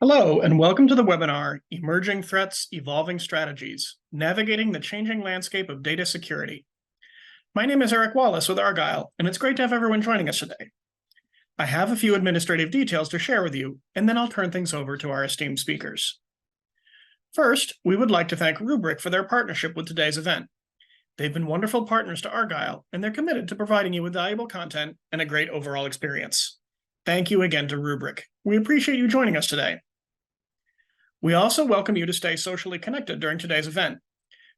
Hello, and welcome to the webinar, Emerging Threats, Evolving Strategies, Navigating the Changing Landscape of Data Security. My name is Eric Wallace with Argyle, and it's great to have everyone joining us today. I have a few administrative details to share with you, and then I'll turn things over to our esteemed speakers. First, we would like to thank Rubrik for their partnership with today's event. They've been wonderful partners to Argyle, and they're committed to providing you with valuable content and a great overall experience. Thank you again to Rubrik. We appreciate you joining us today. We also welcome you to stay socially connected during today's event.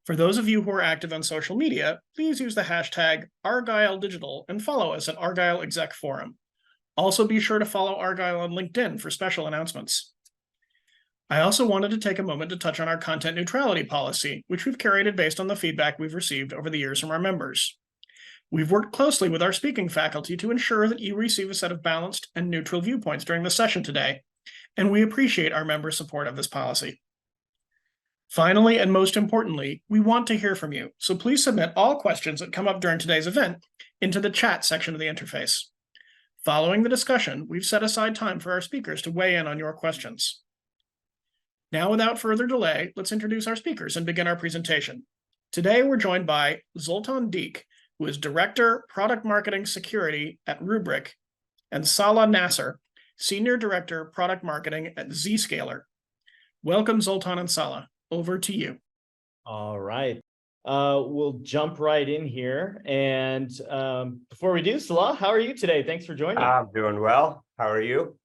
For those of you who are active on social media, please use the hashtag #ArgyleDigital and follow us at Argyle Exec Forum. Also be sure to follow Argyle on LinkedIn for special announcements. I also wanted to take a moment to touch on our content neutrality policy, which we've curated based on the feedback we've received over the years from our members. We've worked closely with our speaking faculty to ensure that you receive a set of balanced and neutral viewpoints during the session today, and we appreciate our members' support of this policy. Finally, and most importantly, we want to hear from you, so please submit all questions that come up during today's event into the chat section of the interface. Following the discussion, we've set aside time for our speakers to weigh in on your questions. Now, without further delay, let's introduce our speakers and begin our presentation. Today, we're joined by Zoltan Deek, who is Director, Product Marketing Security at Rubrik, and Salah Nasser, Senior Director, Product Marketing at Zscaler. Welcome, Zoltan and Salah. Over to you. All right. We'll jump right in here. And before we do, Salah, how are you today? Thanks for joining. I'm doing well. How are you?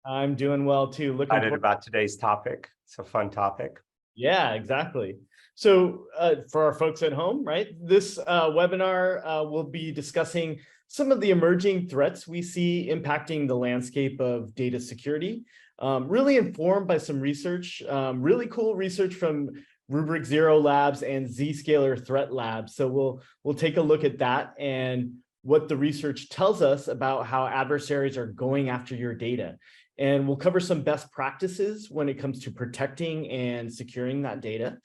I'm doing well, too. Looking excited about today's topic. It's a fun topic. Yeah, exactly. So for our folks at home, right, this webinar will be discussing some of the emerging threats we see impacting the landscape of data security, really informed by some research, really cool research from Rubrik Zero Labs and Zscaler Threat Labs. So we'll take a look at that and what the research tells us about how adversaries are going after your data. And we'll cover some best practices when it comes to protecting and securing that data.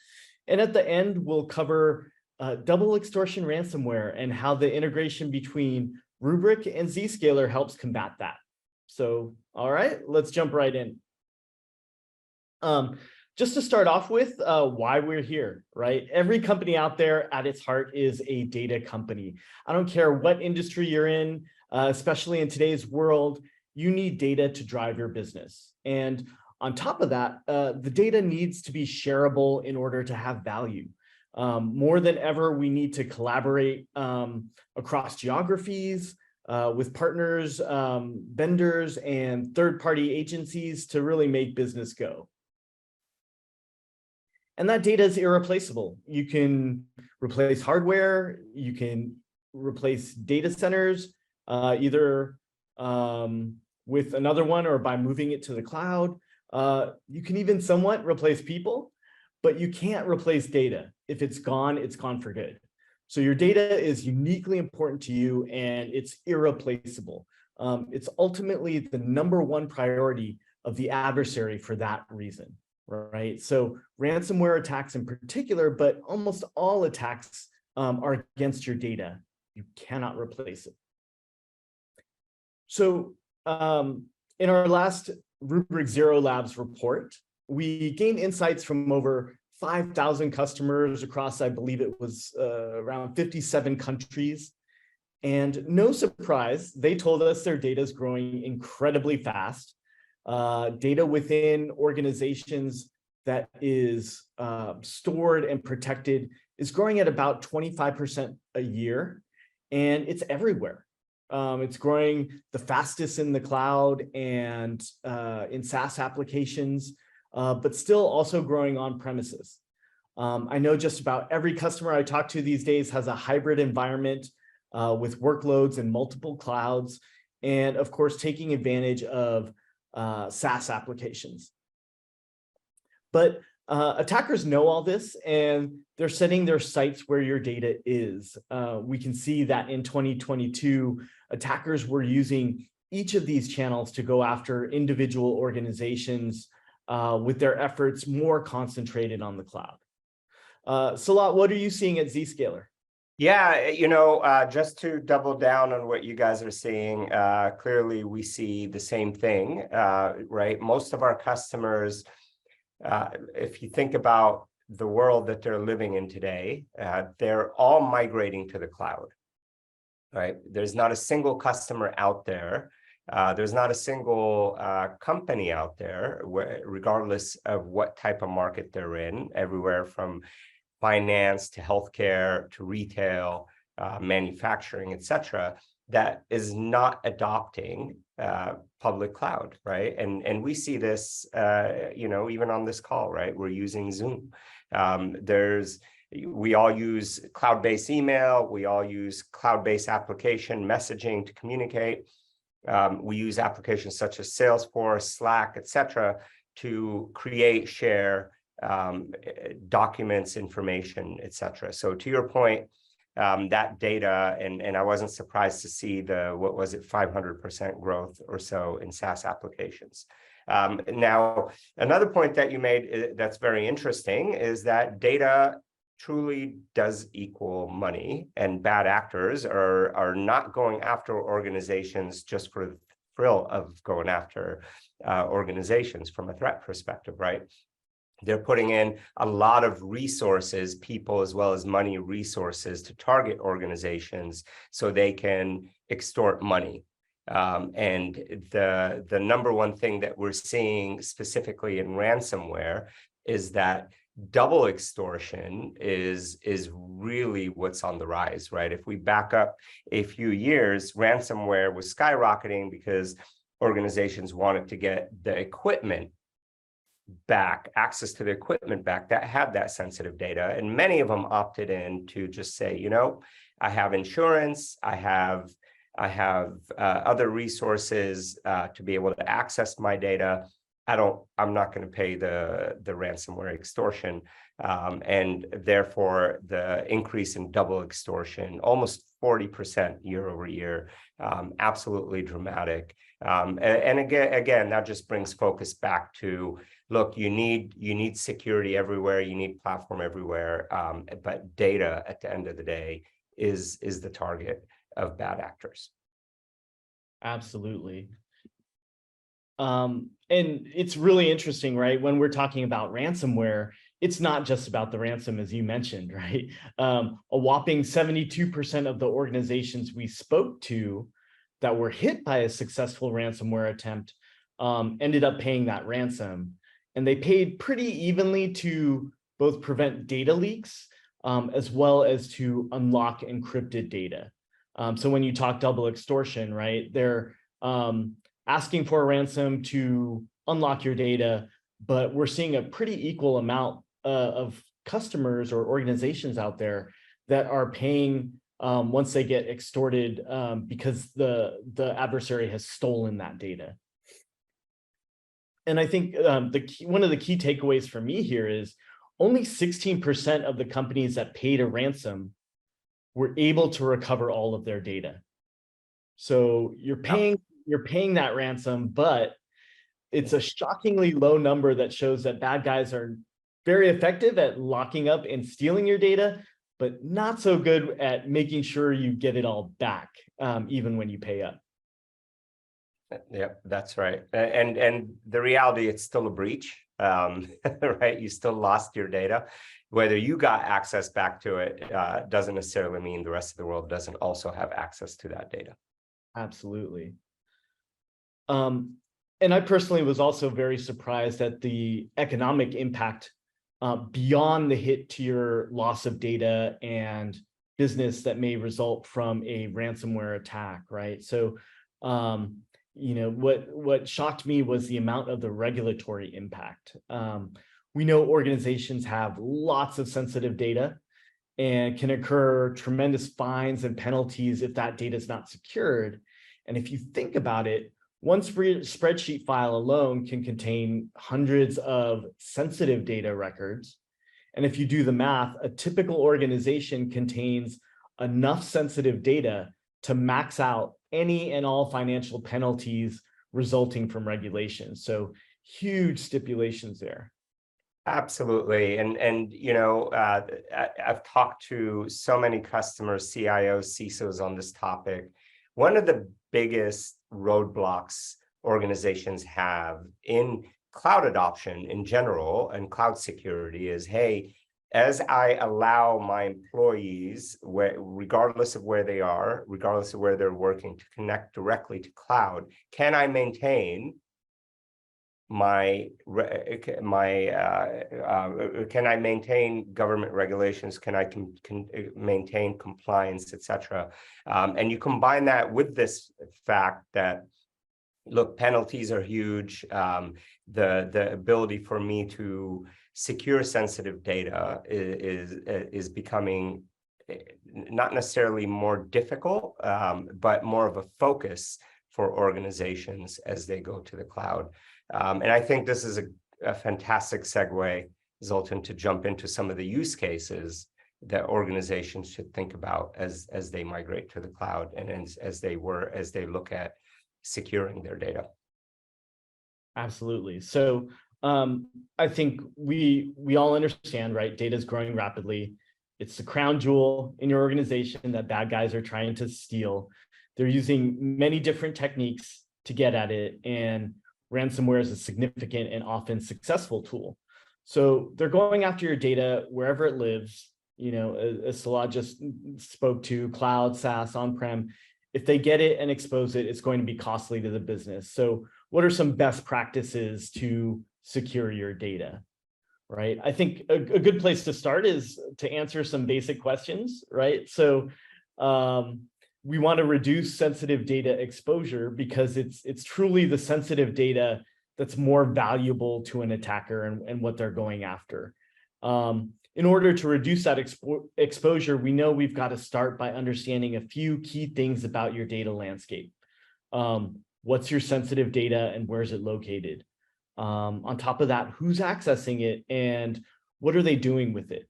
And at the end, we'll cover double extortion ransomware and how the integration between Rubrik and Zscaler helps combat that. So, all right, let's jump right in. Just to start off with why we're here, right? Every company out there at its heart is a data company. I don't care what industry you're in, especially in today's world, you need data to drive your business. And on top of that, the data needs to be shareable in order to have value. More than ever, we need to collaborate across geographies with partners, vendors, and third-party agencies to really make business go. And that data is irreplaceable. You can replace hardware, you can replace data centers, either with another one or by moving it to the cloud. You can even somewhat replace people, but you can't replace data. If it's gone for good. So your data is uniquely important to you and it's irreplaceable. It's ultimately the #1 priority of the adversary for that reason, right? So ransomware attacks in particular, but almost all attacks are against your data. You cannot replace it. So in our last Rubrik Zero Labs report, we gained insights from over 5,000 customers across, I believe it was around 57 countries. And no surprise, they told us their data is growing incredibly fast. Data within organizations that is stored and protected is growing at about 25% a year, and it's everywhere. It's growing the fastest in the cloud and in SaaS applications, but still also growing on premises. I know just about every customer I talk to these days has a hybrid environment with workloads in multiple clouds, and of course, taking advantage of SaaS applications. But attackers know all this, and they're setting their sights where your data is. We can see that in 2022, attackers were using each of these channels to go after individual organizations with their efforts more concentrated on the cloud. Salah, what are you seeing at Zscaler? Yeah, just to double down on what you guys are seeing, clearly we see the same thing, right? Most of our customers, if you think about the world that they're living in today, they're all migrating to the cloud, right? There's not a single customer out there. There's not a single company out there, regardless of what type of market they're in, everywhere from finance to healthcare to retail, manufacturing, etc., that is not adopting public cloud, right? And we see this, even on this call, right? We're using Zoom. We all use cloud-based email. We all use cloud-based application messaging to communicate. We use applications such as Salesforce, Slack, etc., to create, share documents, information, etc. So to your point, that data, and I wasn't surprised to see what was it, 500% growth or so in SaaS applications. Now, another point that you made that's very interesting is that data truly does equal money, and bad actors are not going after organizations just for the thrill of going after organizations from a threat perspective, right? They're putting in a lot of resources, people as well as money resources, to target organizations so they can extort money. And the number one thing that we're seeing specifically in ransomware is that double extortion is really what's on the rise, right? If we back up a few years, ransomware was skyrocketing because organizations wanted to get the equipment back, access to the equipment back that had that sensitive data. And many of them opted in to just say, I have insurance, I have other resources to be able to access my data. I'm not going to pay the ransomware extortion. And therefore, the increase in double extortion, almost 40% year over year, absolutely dramatic. And again, that just brings focus back to, look, you need security everywhere, you need platform everywhere, but data at the end of the day is the target of bad actors. Absolutely. And it's really interesting, right? When we're talking about ransomware, it's not just about the ransom, as you mentioned, right? A whopping 72% of the organizations we spoke to that were hit by a successful ransomware attempt ended up paying that ransom. And they paid pretty evenly to both prevent data leaks as well as to unlock encrypted data. So when you talk double extortion, right, they're asking for a ransom to unlock your data, but we're seeing a pretty equal amount of customers or organizations out there that are paying once they get extorted because the adversary has stolen that data. And I think one of the key takeaways for me here is only 16% of the companies that paid a ransom were able to recover all of their data. So you're paying that ransom, but it's a shockingly low number that shows that bad guys are very effective at locking up and stealing your data, but not so good at making sure you get it all back, even when you pay up. Yep, that's right. And the reality, it's still a breach, right? You still lost your data. Whether you got access back to it doesn't necessarily mean the rest of the world doesn't also have access to that data. Absolutely. And I personally was also very surprised at the economic impact beyond the hit to your loss of data and business that may result from a ransomware attack, right? So, what shocked me was the amount of the regulatory impact. We know organizations have lots of sensitive data and can incur tremendous fines and penalties if that data is not secured. And if you think about it, one spreadsheet file alone can contain hundreds of sensitive data records. And if you do the math, a typical organization contains enough sensitive data to max out any and all financial penalties resulting from regulations. So huge stipulations there. Absolutely. And I've talked to so many customers, CIOs, CISOs on this topic. One of the biggest roadblocks organizations have in cloud adoption in general and cloud security is, hey, as I allow my employees, regardless of where they are, regardless of where they're working, to connect directly to cloud, can I maintain can I maintain government regulations? Can I maintain compliance, etc.? And you combine that with this fact that, look, penalties are huge. The ability for me to secure sensitive data is becoming not necessarily more difficult, but more of a focus for organizations as they go to the cloud. And I think this is a fantastic segue, Zoltan, to jump into some of the use cases that organizations should think about as they migrate to the cloud and as they look at securing their data. Absolutely. So I think we all understand, right? Data is growing rapidly. It's the crown jewel in your organization that bad guys are trying to steal. They're using many different techniques to get at it, and ransomware is a significant and often successful tool. So they're going after your data wherever it lives, as Salah just spoke to, cloud, SaaS, on-prem. If they get it and expose it, it's going to be costly to the business. So what are some best practices to secure your data, right? I think a good place to start is to answer some basic questions, right? So we want to reduce sensitive data exposure because it's truly the sensitive data that's more valuable to an attacker and what they're going after. In order to reduce that exposure, we know we've got to start by understanding a few key things about your data landscape. What's your sensitive data and where is it located? On top of that, who's accessing it and what are they doing with it?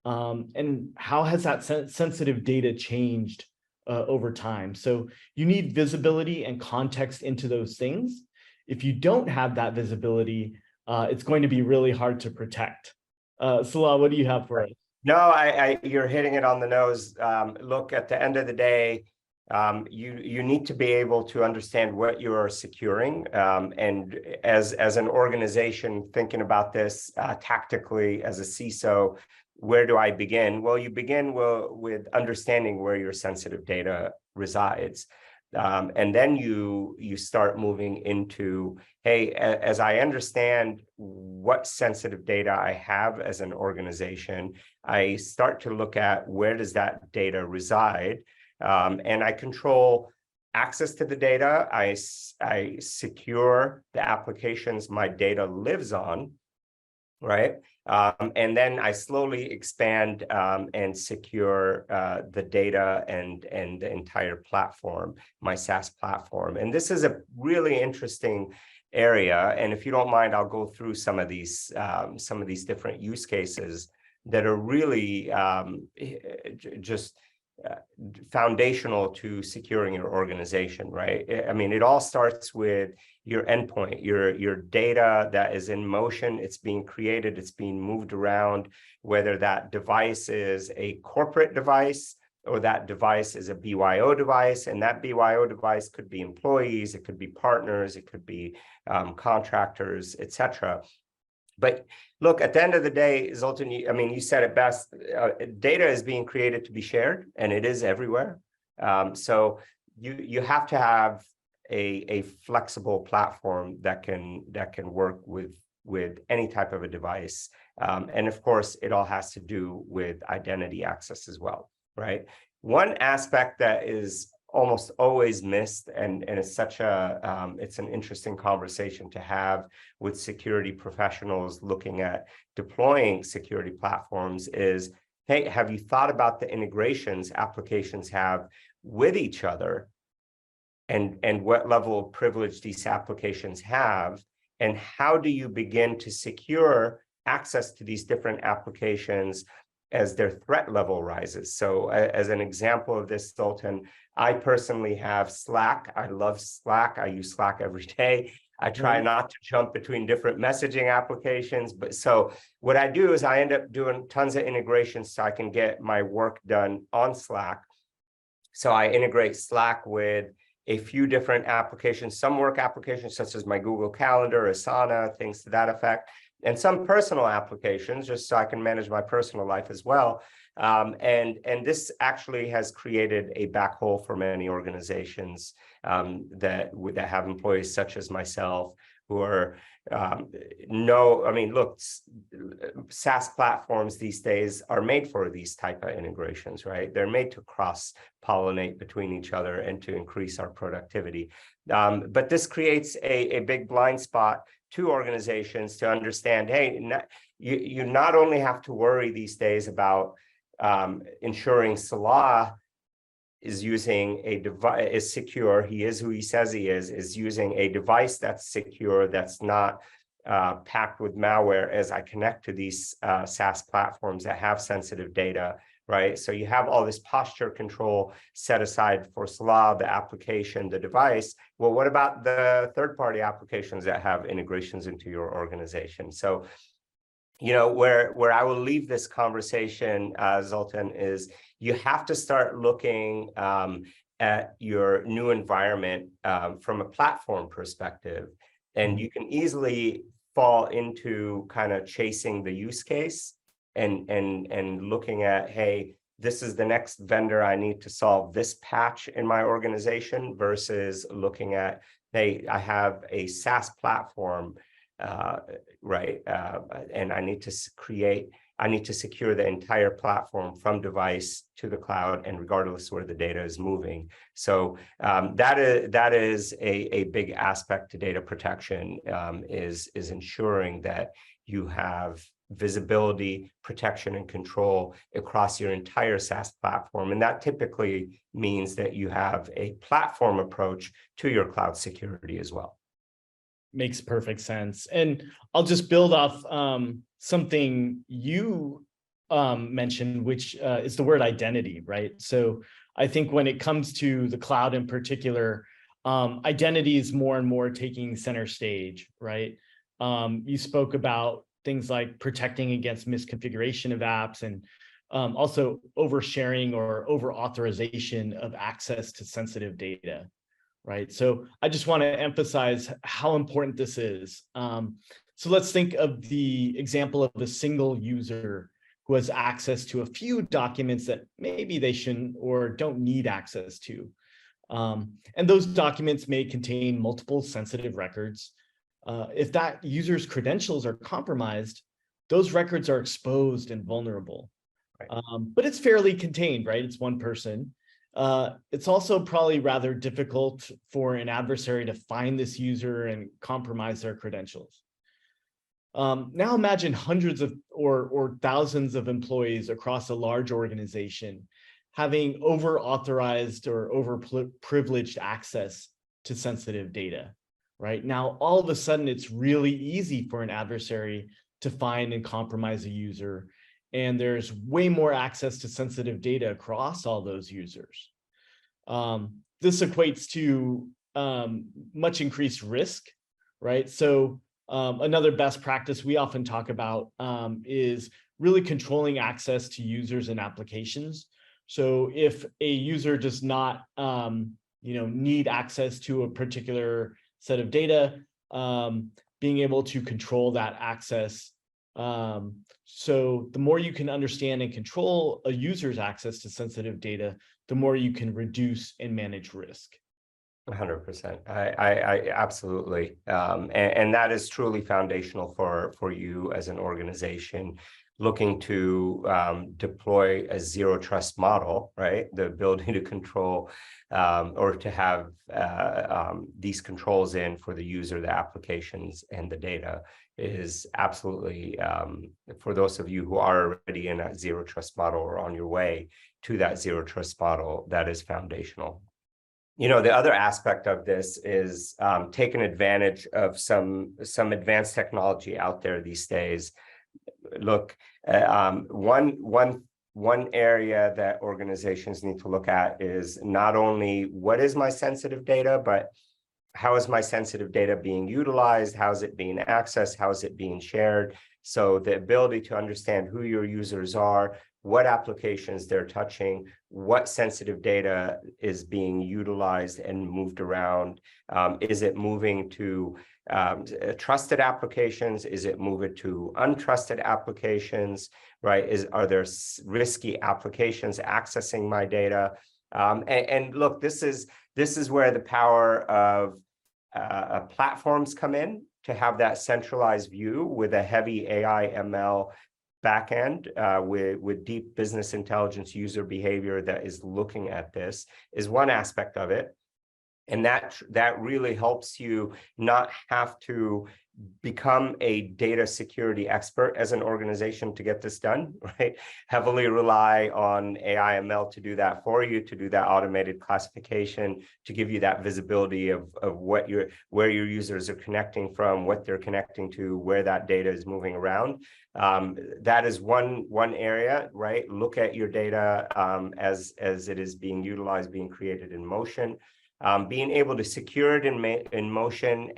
And how has that sensitive data changed over time? So you need visibility and context into those things. If you don't have that visibility, it's going to be really hard to protect. Salah, what do you have for us? No, you're hitting it on the nose. Look, at the end of the day, you need to be able to understand what you are securing. And as an organization thinking about this tactically as a CISO, where do I begin? Well, you begin with understanding where your sensitive data resides. And then you start moving into, hey, as I understand what sensitive data I have as an organization, I start to look at where does that data reside, and I control access to the data. I secure the applications my data lives on, right? And then I slowly expand and secure the data and the entire platform, my SaaS platform. And this is a really interesting area. And if you don't mind, I'll go through some of these different use cases that are really just foundational to securing your organization, right? I mean, it all starts with your endpoint, your data that is in motion. It's being created, it's being moved around, whether that device is a corporate device or that device is a BYO device. And that BYO device could be employees, it could be partners, it could be contractors, etc. But look, at the end of the day, Zoltan, you said it best. Data is being created to be shared, and it is everywhere. So you have to have a flexible platform that can work with any type of a device. And of course, it all has to do with identity access as well, right? One aspect that is almost always missed, and it's such it's an interesting conversation to have with security professionals looking at deploying security platforms is, hey, have you thought about the integrations applications have with each other, and what level of privilege these applications have, and how do you begin to secure access to these different applications as their threat level rises? So as an example of this, Zoltan, I personally have Slack. I love Slack. I use Slack every day. I try not to jump between different messaging applications. But so what I do is I end up doing tons of integrations so I can get my work done on Slack. So I integrate Slack with a few different applications, some work applications such as my Google Calendar, Asana, things to that effect, and some personal applications just so I can manage my personal life as well. And this actually has created a backhole for many organizations that have employees such as myself who are look, SaaS platforms these days are made for these type of integrations, right? They're made to cross-pollinate between each other and to increase our productivity. But this creates a big blind spot to organizations to understand, hey, you not only have to worry these days about ensuring Salah is using a device, is secure, he is who he says he is using a device that's secure, that's not packed with malware as I connect to these SaaS platforms that have sensitive data, right? So you have all this posture control set aside for Salah, the application, the device. Well, what about the third-party applications that have integrations into your organization? So, you know, where I will leave this conversation, Zoltan, is you have to start looking at your new environment from a platform perspective. And you can easily fall into kind of chasing the use case and looking at, hey, this is the next vendor I need to solve this patch in my organization versus looking at, hey, I have a SaaS platform, right? And I need to secure the entire platform from device to the cloud and regardless where the data is moving. So that is a big aspect to data protection, is ensuring that you have visibility, protection, and control across your entire SaaS platform. And that typically means that you have a platform approach to your cloud security as well. Makes perfect sense. And I'll just build off something you mentioned, which is the word identity, right? So I think when it comes to the cloud in particular, identity is more and more taking center stage, right? You spoke about things like protecting against misconfiguration of apps and also oversharing or over-authorization of access to sensitive data, right? So I just want to emphasize how important this is. So let's think of the example of a single user who has access to a few documents that maybe they shouldn't or don't need access to. And those documents may contain multiple sensitive records. If that user's credentials are compromised, those records are exposed and vulnerable. Right. But it's fairly contained, right? It's one person. It's also probably rather difficult for an adversary to find this user and compromise their credentials. Now imagine hundreds of or thousands of employees across a large organization having over-authorized or over-privileged access to sensitive data, right? Now, all of a sudden, it's really easy for an adversary to find and compromise a user, and there's way more access to sensitive data across all those users. This equates to much increased risk, right? So another best practice we often talk about is really controlling access to users and applications. So if a user does not need access to a particular set of data, being able to control that access. So the more you can understand and control a user's access to sensitive data, the more you can reduce and manage risk. 100%. I absolutely. And that is truly foundational for you as an organization looking to deploy a zero trust model, right? The ability to control or to have these controls in for the user, the applications, and the data is absolutely, for those of you who are already in that zero trust model or on your way to that zero trust model, that is foundational. You know, the other aspect of this is taking advantage of some advanced technology out there these days. Look, one area that organizations need to look at is not only what is my sensitive data, but how is my sensitive data being utilized? How is it being accessed? How is it being shared? So the ability to understand who your users are, what applications they're touching, what sensitive data is being utilized and moved around. Is it moving to trusted applications? Is it moving to untrusted applications, right? Are there risky applications accessing my data? And look, this is where the power of platforms come in to have that centralized view with a heavy AI ML backend with deep business intelligence user behavior that is looking at this is one aspect of it. And that really helps you not have to become a data security expert as an organization to get this done, right? Heavily rely on AI ML to do that for you, to do that automated classification, to give you that visibility of where your users are connecting from, what they're connecting to, where that data is moving around. That is one area, right? Look at your data as it is being utilized, being created in motion. Being able to secure it in motion.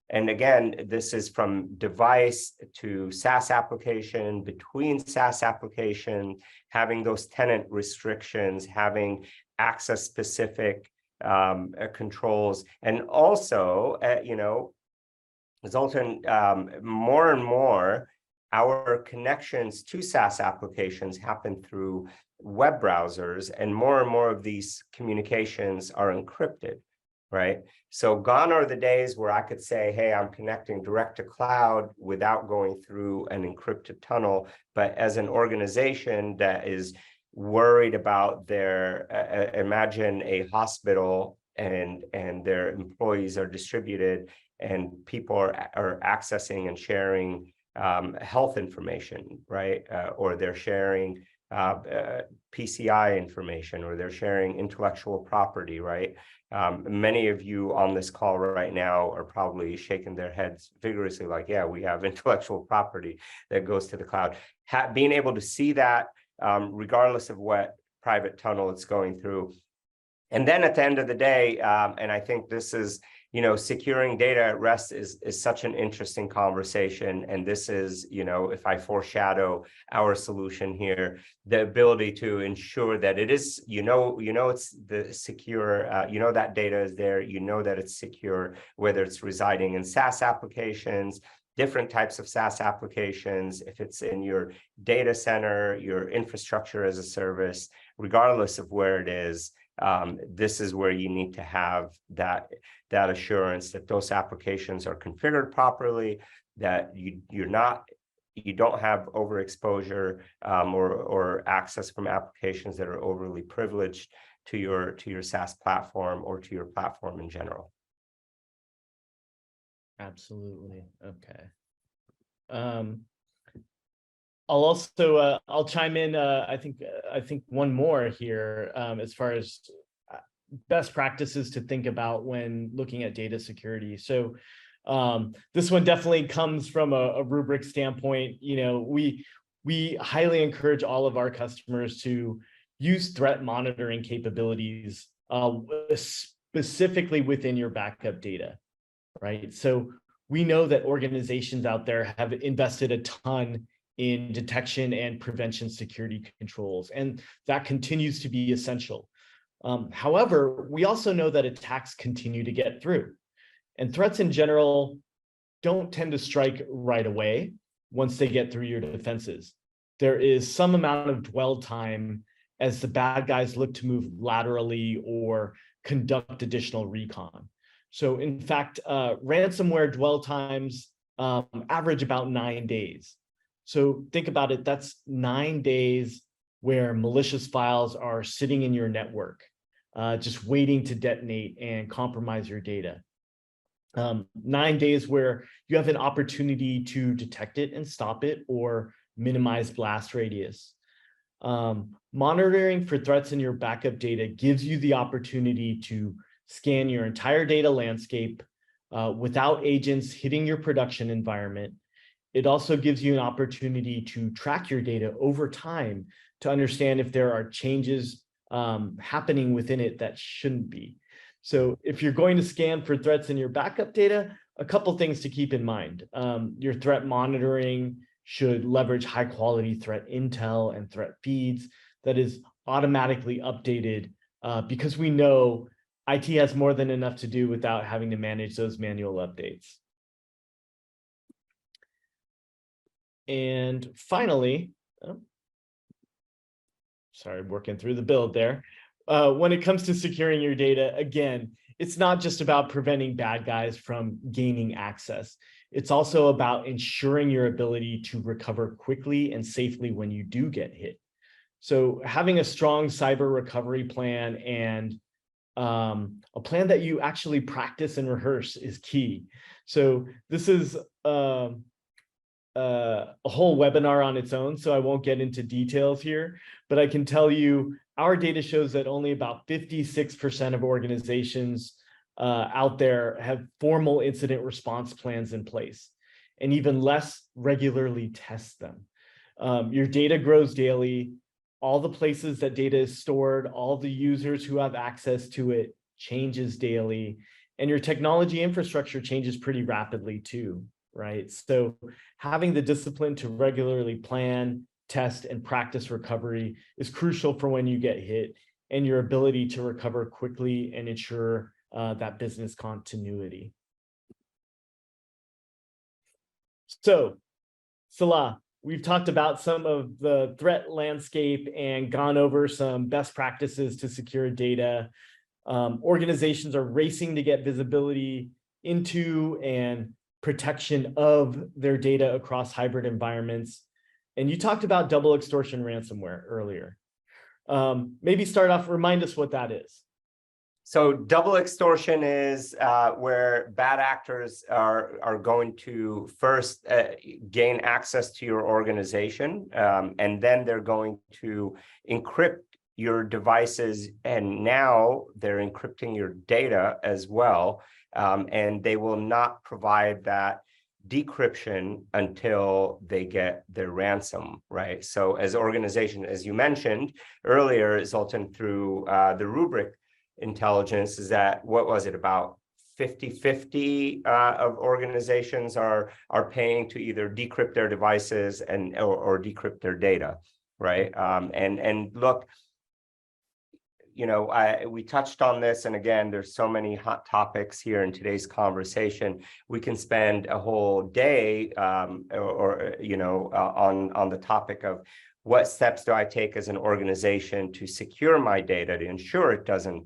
And again, this is from device to SaaS application, between SaaS application, having those tenant restrictions, having access specific controls. And also, Zoltan, more and more, our connections to SaaS applications happen through web browsers, and more of these communications are encrypted, right? So gone are the days where I could say, hey, I'm connecting direct to cloud without going through an encrypted tunnel. But as an organization that is worried about imagine a hospital and their employees are distributed and people are accessing and sharing health information, right? Or they're sharing PCI information, or they're sharing intellectual property, right? Many of you on this call right now are probably shaking their heads vigorously like, yeah, we have intellectual property that goes to the cloud. Being able to see that regardless of what private tunnel it's going through. And then at the end of the day, and I think this is, securing data at rest is such an interesting conversation. And this is, if I foreshadow our solution here, the ability to ensure that it is, it's the secure, that data is there, that it's secure, whether it's residing in SaaS applications, different types of SaaS applications, if it's in your data center, your infrastructure as a service, regardless of where it is. This is where you need to have that assurance that those applications are configured properly, that you don't have overexposure or access from applications that are overly privileged to your SaaS platform or to your platform in general. Absolutely. Okay. I'll chime in. I think one more here as far as best practices to think about when looking at data security. So this one definitely comes from a rubric standpoint. We highly encourage all of our customers to use threat monitoring capabilities specifically within your backup data, right? So we know that organizations out there have invested a ton in detection and prevention security controls, and that continues to be essential. However, we also know that attacks continue to get through, and threats in general don't tend to strike right away once they get through your defenses. There is some amount of dwell time as the bad guys look to move laterally or conduct additional recon. So in fact, ransomware dwell times average about 9 days. So think about it, that's 9 days where malicious files are sitting in your network, just waiting to detonate and compromise your data. 9 days where you have an opportunity to detect it and stop it or minimize blast radius. Monitoring for threats in your backup data gives you the opportunity to scan your entire data landscape without agents hitting your production environment. It also gives you an opportunity to track your data over time to understand if there are changes happening within it that shouldn't be. So if you're going to scan for threats in your backup data, a couple things to keep in mind. Your threat monitoring should leverage high quality threat intel and threat feeds that is automatically updated because we know IT has more than enough to do without having to manage those manual updates. And finally, sorry, working through the build there. When it comes to securing your data, again, it's not just about preventing bad guys from gaining access. It's also about ensuring your ability to recover quickly and safely when you do get hit. So having a strong cyber recovery plan and a plan that you actually practice and rehearse is key. So this is a whole webinar on its own, so I won't get into details here, but I can tell you our data shows that only about 56% of organizations out there have formal incident response plans in place, and even less regularly test them. Your data grows daily. All the places that data is stored, all the users who have access to it changes daily, and your technology infrastructure changes pretty rapidly too, right? So having the discipline to regularly plan, test, and practice recovery is crucial for when you get hit and your ability to recover quickly and ensure that business continuity. So, Salah, we've talked about some of the threat landscape and gone over some best practices to secure data. Organizations are racing to get visibility into and protection of their data across hybrid environments. And you talked about double extortion ransomware earlier. Maybe start off, remind us what that is. So double extortion is where bad actors are going to first gain access to your organization, and then they're going to encrypt your devices, and now they're encrypting your data as well, and they will not provide that decryption until they get their ransom, right? So as organization, as you mentioned earlier, Zoltan, through the Rubrik intelligence, is that, what was it, about 50-50 of organizations are paying to either decrypt their devices and or decrypt their data, right? And look, you know, we touched on this, and again, there's so many hot topics here in today's conversation. We can spend a whole day, you know, on the topic of what steps do I take as an organization to secure my data to ensure it doesn't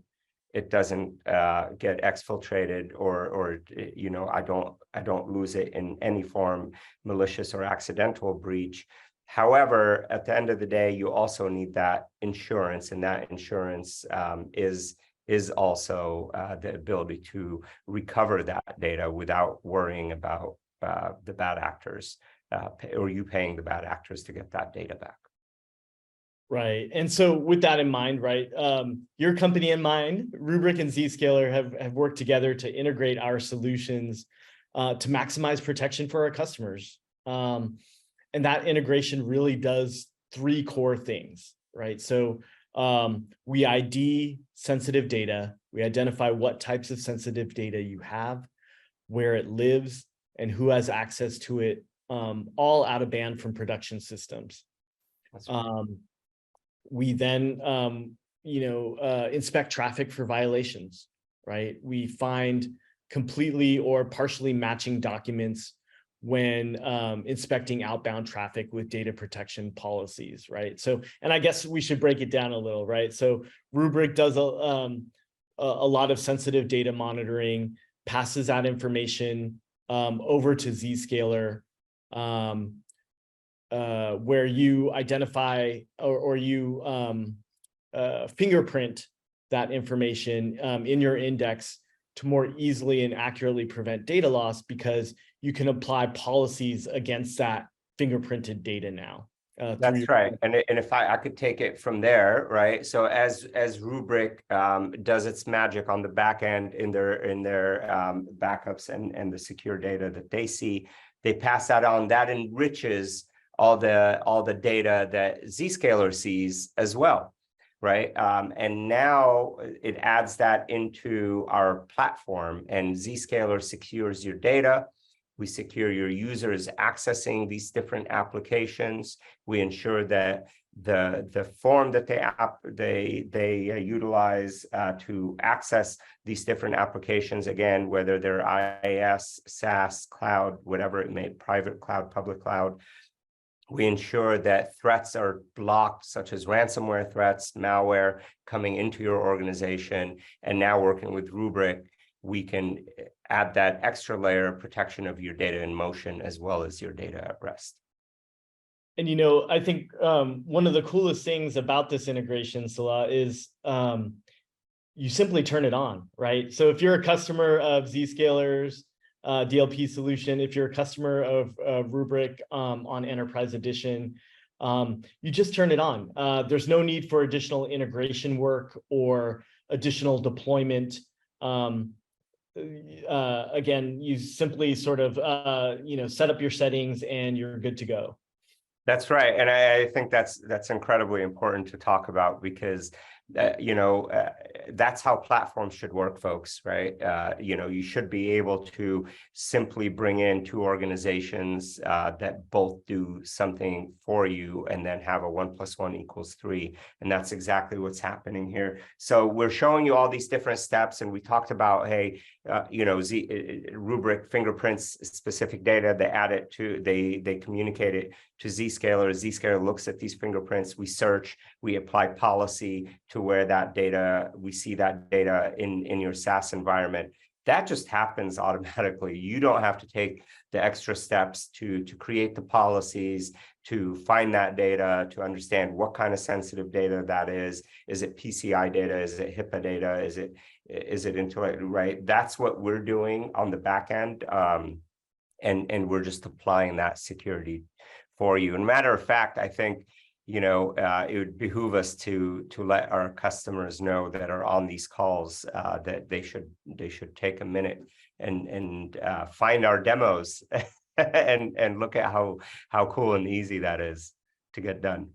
get exfiltrated, or you know, I don't lose it in any form, malicious or accidental breach. However, at the end of the day, you also need that insurance, and that insurance is also the ability to recover that data without worrying about the bad actors, or you paying the bad actors to get that data back. Right. And so with that in mind, right, your company and mine, Rubrik and Zscaler, have worked together to integrate our solutions to maximize protection for our customers. And that integration really does three core things, right? So we ID sensitive data, we identify what types of sensitive data you have, where it lives, and who has access to it, all out of band from production systems. That's right. We then, inspect traffic for violations, right? We find completely or partially matching documents when inspecting outbound traffic with data protection policies, right? So, and I guess we should break it down a little, right? So Rubrik does a lot of sensitive data monitoring, passes that information over to Zscaler, where you identify or you fingerprint that information in your index to more easily and accurately prevent data loss, because you can apply policies against that fingerprinted data now. That's right. And if I could take it from there, right? So as Rubrik does its magic on the back end in their backups and the secure data that they see, they pass that on. That enriches all the data that Zscaler sees as well. right? And now it adds that into our platform, and Zscaler secures your data. We secure your users accessing these different applications. We ensure that the form that they utilize to access these different applications, again, whether they're IaaS, SaaS, cloud, whatever it may, private cloud, public cloud, we ensure that threats are blocked, such as ransomware threats, malware coming into your organization. And now working with Rubrik, we can add that extra layer of protection of your data in motion as well as your data at rest. And, I think one of the coolest things about this integration, Salah, is you simply turn it on, right? So if you're a customer of Zscaler's DLP solution, if you're a customer of Rubrik on Enterprise Edition, you just turn it on. There's no need for additional integration work or additional deployment. Again, you simply sort of, set up your settings and you're good to go. That's right. And I think that's incredibly important to talk about, because that's how platforms should work, folks, right? You should be able to simply bring in two organizations that both do something for you, and then have a 1 + 1 = 3. And that's exactly what's happening here. So we're showing you all these different steps, and we talked about, hey, Rubrik fingerprints specific data. They add it to, they communicate it to Zscaler. Zscaler looks at these fingerprints. We search, we apply policy to where that data, we see that data in your SaaS environment. That just happens automatically. You don't have to take the extra steps to create the policies, to find that data, to understand what kind of sensitive data that is. Is it PCI data? Is it HIPAA data? Is it intellectual, right? That's what we're doing on the back end. And we're just applying that security for you. And matter of fact, I think, it would behoove us to let our customers know that are on these calls that they should take a minute and find our demos and look at how cool and easy that is to get done.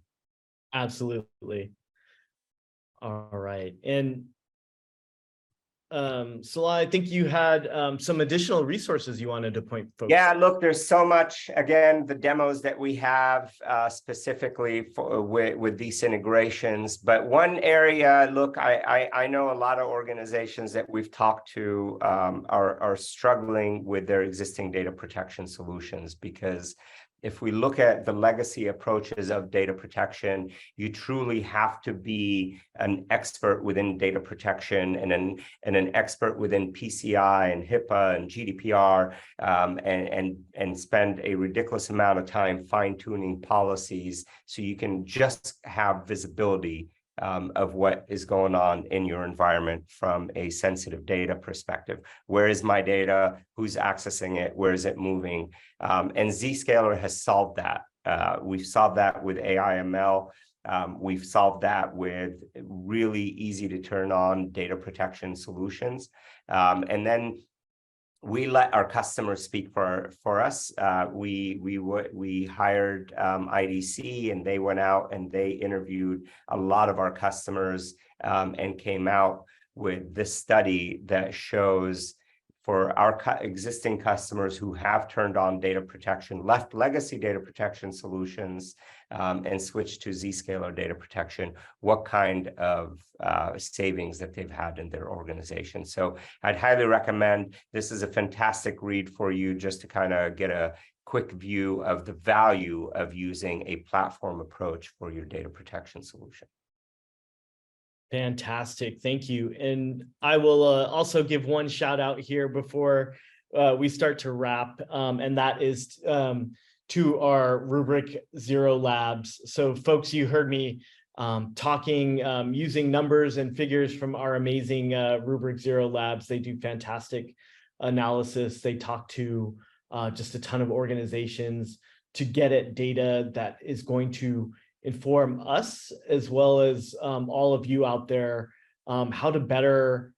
Absolutely. All right. And Salah, I think you had some additional resources you wanted to point folks. Yeah, look, there's so much. Again, the demos that we have specifically with these integrations. But one area, look, I know a lot of organizations that we've talked to are struggling with their existing data protection solutions, because if we look at the legacy approaches of data protection, you truly have to be an expert within data protection and an expert within PCI and HIPAA and GDPR, and spend a ridiculous amount of time fine-tuning policies so you can just have visibility of what is going on in your environment from a sensitive data perspective. Where is my data? Who's accessing it? Where is it moving? And Zscaler has solved that. We've solved that with AI/ML. We've solved that with really easy to turn on data protection solutions. And then we let our customers speak for us. We hired IDC, and they went out and they interviewed a lot of our customers and came out with this study that shows, for our existing customers who have turned on data protection, left legacy data protection solutions, and switched to Zscaler data protection, what kind of savings that they've had in their organization. So I'd highly recommend. This is a fantastic read for you, just to kind of get a quick view of the value of using a platform approach for your data protection solution. Fantastic. Thank you. And I will also give one shout out here before we start to wrap, and that is to our Rubrik Zero Labs. So folks, you heard me talking, using numbers and figures from our amazing Rubrik Zero Labs. They do fantastic analysis. They talk to just a ton of organizations to get at data that is going to inform us, as well as all of you out there, how to better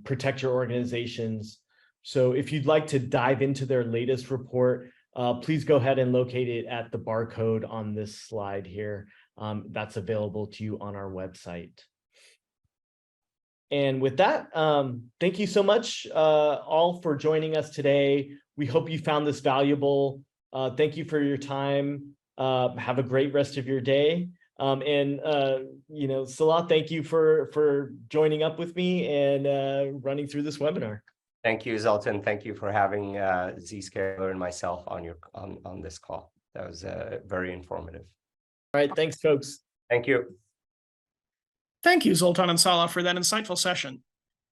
protect your organizations. So if you'd like to dive into their latest report, please go ahead and locate it at the barcode on this slide here. that's available to you on our website. And with that, thank you so much all for joining us today. We hope you found this valuable. Thank you for your time. Have a great rest of your day. Salah, thank you for joining up with me and running through this webinar. Thank you, Zoltan. Thank you for having Zscaler and myself on this call. That was very informative. All right, thanks, folks. Thank you. Thank you, Zoltan and Salah, for that insightful session.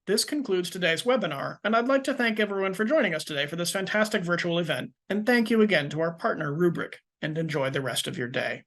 This concludes today's webinar, and I'd like to thank everyone for joining us today for this fantastic virtual event. And thank you again to our partner, Rubrik, and enjoy the rest of your day.